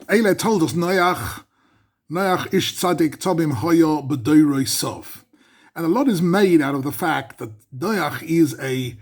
Eile told us Noach ish tzadik tobim hoyo b'doiroi sov. And a lot is made out of the fact that Noach is a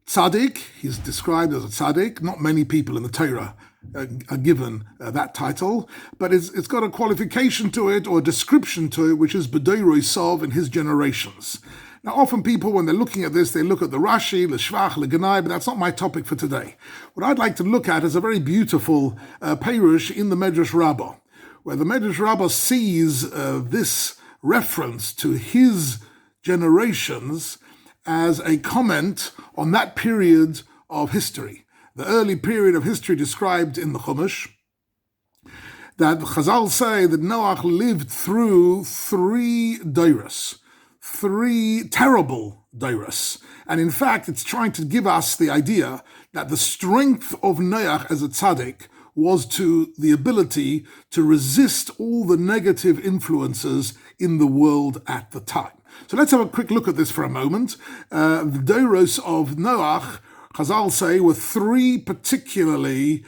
tzaddik. He's described as a tzaddik. Not many people in the Torah are given that title, but it's got a qualification to it or a description to it, which is b'doiroi sov, in his generations. Now, often people, when they're looking at this, they look at the Rashi, the Shvach, the Genai, but that's not my topic for today. What I'd like to look at is a very beautiful Perush in the Medrash Rabbah, where the Medrash Rabbah sees this reference to his generations as a comment on that period of history, the early period of history described in the Chumash, that Chazal say that Noach lived through three terrible dairas. And in fact, it's trying to give us the idea that the strength of Noach as a tzaddik was to the ability to resist all the negative influences in the world at the time. So let's have a quick look at this for a moment. The dairos of Noach, Chazal say, were three particularly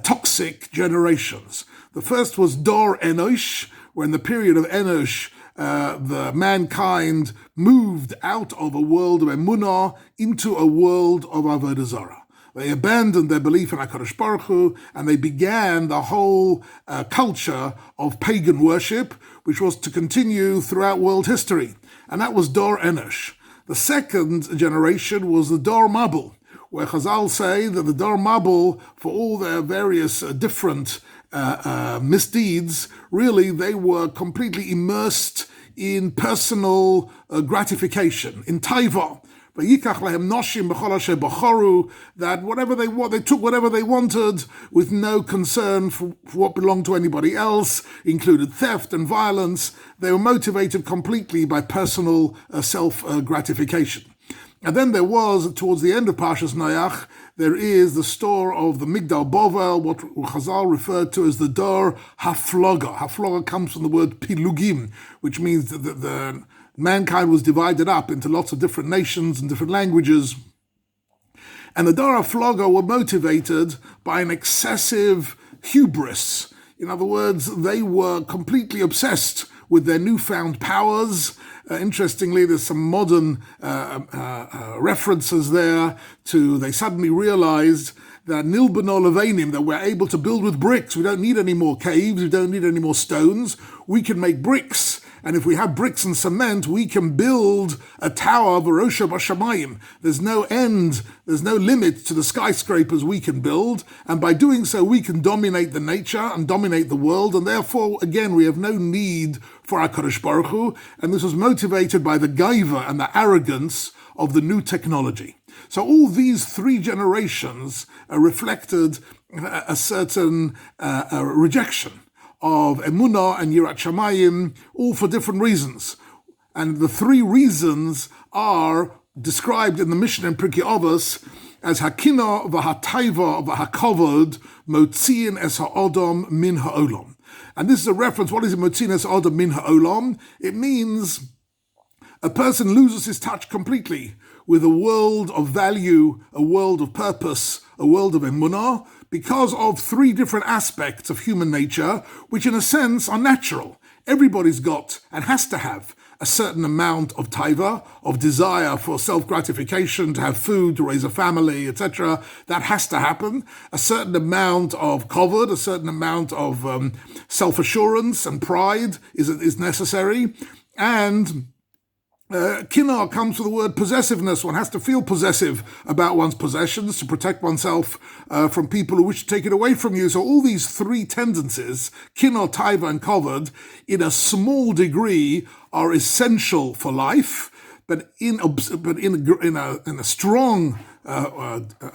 toxic generations. The first was Dor Enosh, where in the period of Enosh, the mankind moved out of a world of emunah into a world of avodah zarah. They abandoned their belief in HaKadosh Baruch Hu, and they began the whole culture of pagan worship, which was to continue throughout world history. And that was Dor Enosh. The second generation was the Dor Mabul, where Chazal say that the Dor Mabul, for all their various different misdeeds, really they were completely immersed in personal gratification, in taiva. That whatever they want, they took whatever they wanted with no concern for what belonged to anybody else, included theft and violence. They were motivated completely by personal self-gratification. And then there was, towards the end of Parshas Noach, there is the store of the Migdal Bovel, what Chazal referred to as the Dor Hafloga. Hafloga comes from the word Pilugim, which means that the mankind was divided up into lots of different nations and different languages. And the Dor Hafloga were motivated by an excessive hubris. In other words, they were completely obsessed with their newfound powers. Interestingly, there's some modern references there to, they suddenly realized that Nilbano Levanim, that we're able to build with bricks. We don't need any more caves, we don't need any more stones. We can make bricks. And if we have bricks and cement, we can build a tower, Varosha Bashamayim. There's no end, there's no limit to the skyscrapers we can build. And by doing so, we can dominate the nature and dominate the world. And therefore, again, we have no need for HaKadosh Baruch Hu. And this was motivated by the gaiva and the arrogance of the new technology. So all these three generations reflected a certain rejection of emunah and yirat shamayim, all for different reasons. And the three reasons are described in the Mishna in Pirkei Avos as hakina v'hataiva v'hakovod motziin es ha'odom min ha'olam. And this is a reference, what is it, motziin es ha'odom min ha'olam? It means a person loses his touch completely with a world of value, a world of purpose, a world of emunah, because of three different aspects of human nature, which in a sense are natural. Everybody's got and has to have a certain amount of taiva, of desire for self-gratification, to have food, to raise a family, etc. That has to happen. A certain amount of kavod, a certain amount of self-assurance and pride is necessary. And Kinar comes from the word possessiveness. One has to feel possessive about one's possessions to protect oneself from people who wish to take it away from you. So all these three tendencies, kinar, taiva, and kavod, in a small degree are essential for life, but in a strong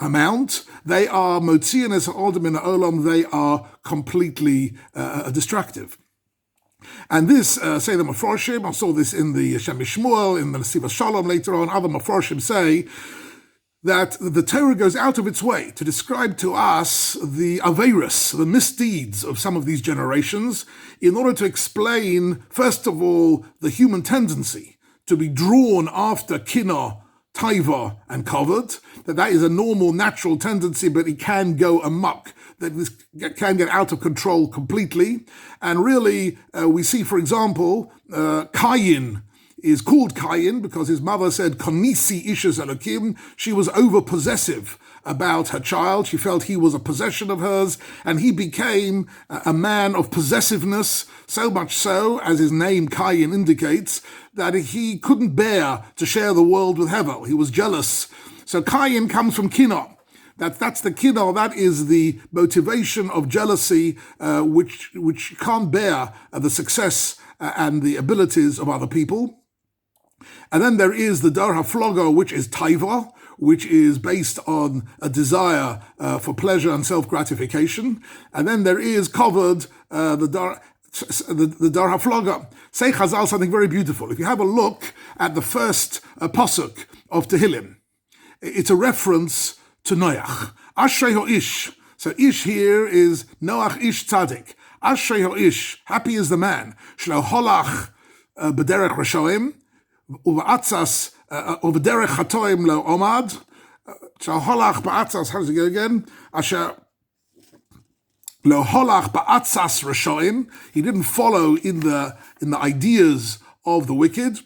amount, they are motziin es ha'odom min ha'olam. They are completely destructive. And this, say the Mefarshim, I saw this in the Shem Shmuel, in the Nesiva Shalom later on, other Mefarshim say that the Torah goes out of its way to describe to us the Aveirus, the misdeeds of some of these generations, in order to explain, first of all, the human tendency to be drawn after kinah, taiva and kavod, that is a normal, natural tendency, but it can go amok, that this can get out of control completely. And really, we see, for example, Cain is called Cain because his mother said, Konisi Ishes Elokim. She was over-possessive about her child. She felt he was a possession of hers, and he became a man of possessiveness, so much so, as his name Cain indicates, that he couldn't bear to share the world with Hevel. He was jealous. So Cain comes from Kinah. That's the kinah, that is the motivation of jealousy, which can't bear the success and the abilities of other people. And then there is the dar hafloga, which is taiva, which is based on a desire for pleasure and self-gratification. And then there is covered the dar hafloga. Say Chazal something very beautiful. If you have a look at the first possuk of Tehillim, it's a reference to Noach. Ashrei ho-ish. So ish here is Noach ish tzaddik. Ashrei ho-ish. Happy is the man. Shlo holach b'derech rashoim. Uva'atzas uv'derech chatoim lo omad. Shlo holach ba'atzas. How does it go again? Asher lo holach ba'atzas rashoim. He didn't follow in the ideas of the wicked.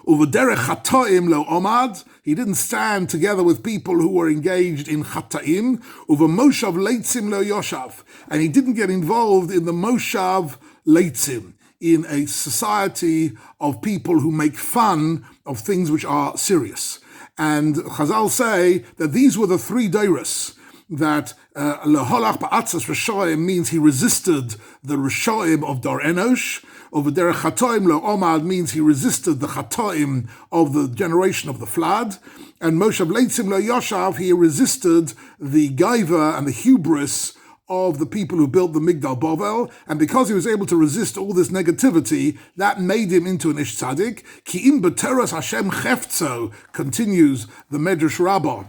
Uv'derech chatoim lo omad. He didn't stand together with people who were engaged in chataim. Uv'moshav leitzim lo yoshav. And he didn't get involved in the moshav leitzim, in a society of people who make fun of things which are serious. And Chazal say that these were the three deiros, that leholach ba'atzas rashoim means he resisted the rashoim of Dar Enosh. Over derech chatoim lo omad means he resisted the chatoim of the generation of the flood. And Moshav leitzim lo yoshav, he resisted the gaiva and the hubris of the people who built the Migdal Bovel, and because he was able to resist all this negativity, that made him into an Ish Tzaddik. Ki im Terrace Hashem cheftzo, continues the Medrash Rabbah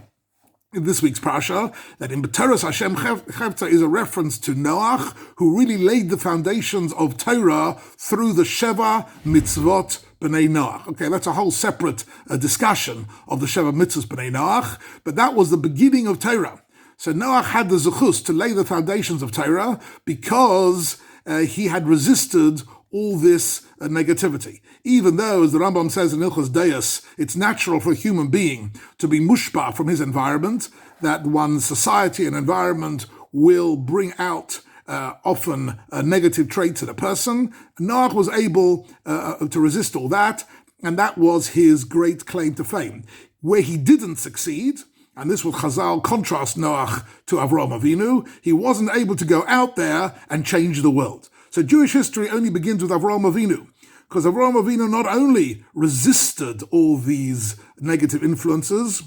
in this week's parasha, that in Terrace Hashem cheftzo is a reference to Noach, who really laid the foundations of Torah through the Sheva Mitzvot B'nai Noach. Okay, that's a whole separate discussion of the Sheva Mitzvot B'nai Noach, but that was the beginning of Torah. So Noach had the zechus to lay the foundations of Torah because he had resisted all this negativity. Even though, as the Rambam says in Ilchos Deis, it's natural for a human being to be mushpa from his environment, that one's society and environment will bring out often negative traits in a person. Noach was able to resist all that, and that was his great claim to fame. Where he didn't succeed, and this will Chazal contrast Noach to Avraham Avinu, he wasn't able to go out there and change the world. So Jewish history only begins with Avraham Avinu, because Avraham Avinu not only resisted all these negative influences,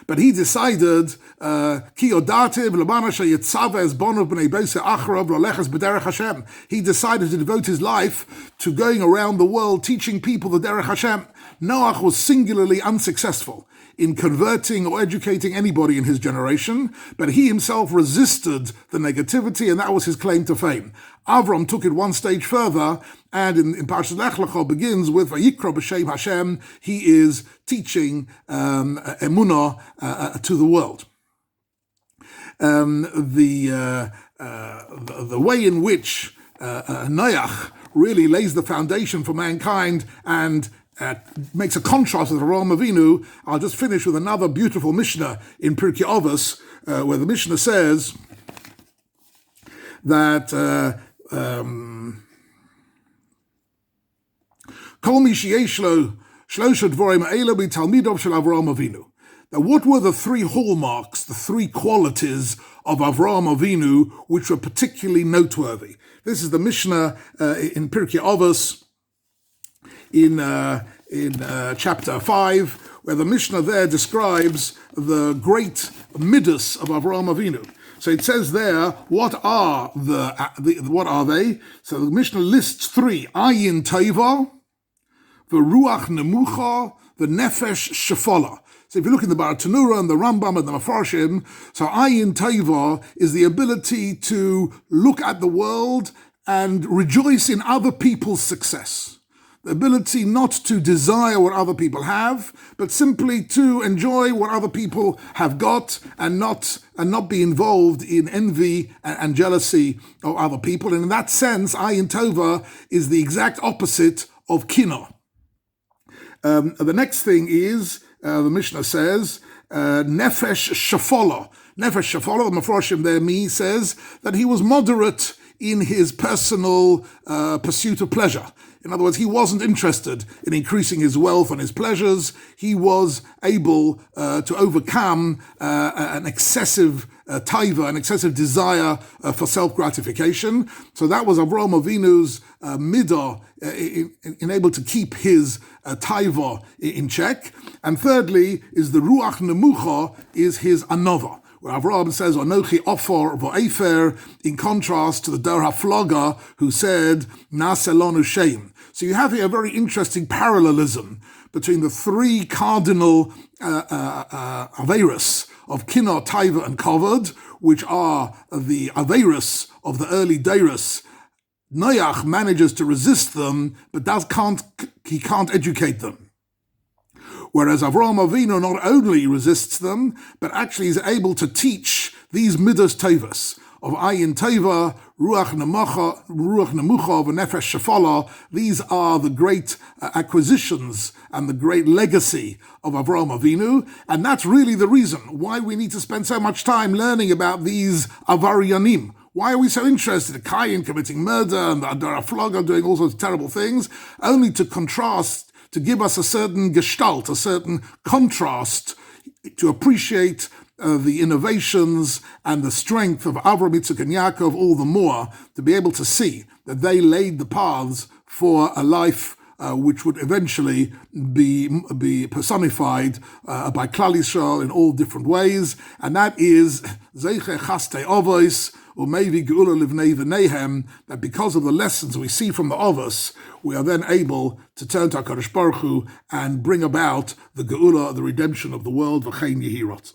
but he decided, he decided to devote his life to going around the world teaching people the Derech Hashem. Noach was singularly unsuccessful in converting or educating anybody in his generation, but he himself resisted the negativity, and that was his claim to fame. Avram took it one stage further, and in Parashat Lech Lecha begins with Vayikra b'Shem Hashem. He is teaching emunah to the world. The way in which Noach really lays the foundation for mankind and makes a contrast with Avraham Avinu. I'll just finish with another beautiful Mishna in Pirkei Avos, where the Mishna says that Kol mi sheyesh lo shlosha dvorim ha'elu b'talmidov shel Avraham Avinu. Now, what were the three hallmarks, the three qualities of Avraham Avinu which were particularly noteworthy? This is the Mishna in Pirkei Avos, in chapter 5, where the Mishnah there describes the great midas of Avraham Avinu. So it says there, what are they? So the Mishnah lists three: ayin taiva, the ruach nemucha, the nefesh shefola. So if you look in the Baratanura and the Rambam and the Mefarshim, so ayin taiva is the ability to look at the world and rejoice in other people's success. the ability not to desire what other people have, but simply to enjoy what other people have got and not be involved in envy and jealousy of other people. And in that sense, Ayin Tova is the exact opposite of Kina. The next thing is, the Mishnah says, Nefesh Shafola. Nefesh Shafola, the Mephoshim there, says that he was moderate in his personal pursuit of pleasure. In other words, he wasn't interested in increasing his wealth and his pleasures. He was able to overcome an excessive taiva, an excessive desire for self-gratification. So that was Avraham Avinu's midah, in able to keep his taiva in check. And thirdly is the ruach nemucha, is his anova, where Avraham says, Anochi ofor v'efer, in contrast to the Dor HaFloga, who said, Na'aseh lanu sheim. So you have here a very interesting parallelism between the three cardinal Averis of Kina, Taiva, and Kavod, which are the Averis of the early Deiros. Noach manages to resist them, but he can't educate them. Whereas Avraham Avinu not only resists them, but actually is able to teach these midas tevas of Ayin Teva, Ruach Nemucha, V'Nefesh Shafala. These are the great acquisitions and the great legacy of Avraham Avinu, and that's really the reason why we need to spend so much time learning about these Avaryanim. Why are we so interested in Cain committing murder and the Dor HaFloga doing all sorts of terrible things, only to contrast, to give us a certain gestalt, a certain contrast, to appreciate the innovations and the strength of Avraham, Yitzchak, and Yaakov all the more, to be able to see that they laid the paths for a life which would eventually be personified by Klal Yisrael in all different ways, and that is Zeiche Chaste Avos, or maybe Geula Livnei V'Nehem, that because of the lessons we see from the Avos, we are then able to turn to HaKadosh Baruch Hu and bring about the Geula, the redemption of the world, V'chein Yehirot.